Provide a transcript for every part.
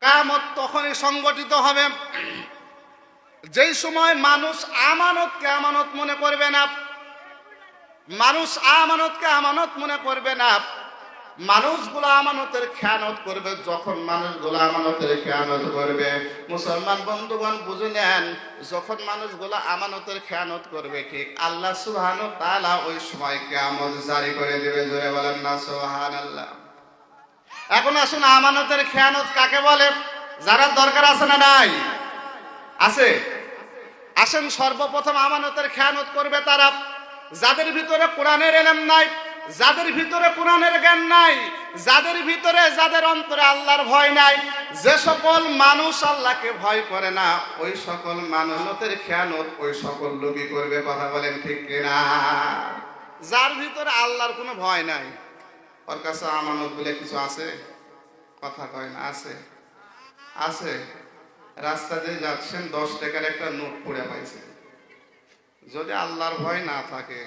কিয়ামত তখনই সংগঠিত হবে যেই সময় মানুষ আমানতকে আমানত মনে করবে না। মানুষ আমানতকে আমানত মনে করবে না। মানুষগুলো আমানতের খেয়ানত করবে। যখন মানুষগুলো আমানতের খেয়ানত করবে, মুসলমান বন্ধুগণ বুঝে নেন, যখন মানুষগুলো আমানতের খেয়ানত করবে, ঠিক আল্লাহ সুবহানাহু ওয়া তাআলা ওই সময় কিয়ামত জারি করে দেবে। জোরে বলেন না সুবহানাল্লাহ। এখন আসুন, আমানতের খেয়ানত কাকে বলে? যারা দরকার আছে না নাই? আছে। আসেন, সর্বপ্রথম আমানতের খেয়ানত করবে তারা যাদের ভিতরে কোরআনের ইলম নাই, যাদের ভিতরে কোরআনের জ্ঞান নাই, যাদের ভিতরে, যাদের অন্তরে আল্লাহর ভয় নাই। যে সকল মানুষ আল্লাহকে ভয় করে না, ওই সকল মানুষের খেয়ানত ওই সকল লোকই করবে। কথা বলেন ঠিক কিনা? যার ভিতরে আল্লাহর কোনো ভয় নাই, ওর কাছে আমানত বলে কিছু আছে? কথা কয় না। আছে, আছে। রাস্তা দিয়ে যাচ্ছেন, 10 টাকার একটা নোট পড়ে পাইছে। যদি আল্লাহর ভয় না থাকে,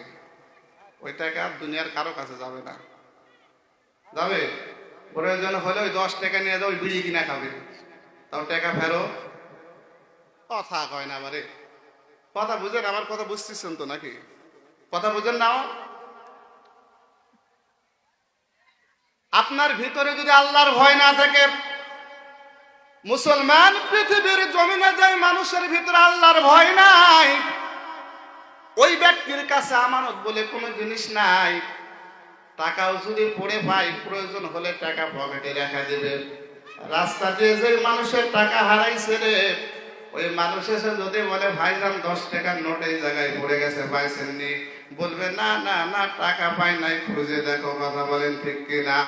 ওই টাকা দুনিয়ার কারো কাছে যাবে না। যাবে? প্রয়োজন হলে ওই 10 টাকা নিয়ে যাও, ওই বিড়ি কিনা খাবে, তাও টাকা ফেরত। কথা কয় না বারে। কথা বুঝেন? আমার কথা বুঝতেছেন তো নাকি? কথা বুঝেন না? আপনার ভিতরে যদি আল্লাহর ভয় না থাকে, মুসলমান পৃথিবীর জমিনে যায় মানুষের ভিতরে আল্লাহর ভয় নাই, ওই ব্যক্তির কাছে আমানত বলে কোনো জিনিস নাই। টাকাও যদি পড়ে পায়, প্রয়োজন হলে টাকা পকেটে রেখে দেবে। রাস্তা দিয়ে যে মানুষের টাকা হারাইছে রে, ওই মানুষ এসে যদি বলে ভাইজান 10 টাকার নোট এই জায়গায় পড়ে গেছে, পাইছেন নি? বলবে না না না, টাকা পাই নাই, খুঁজে দেখো। কথা বলেন ঠিক কিনা?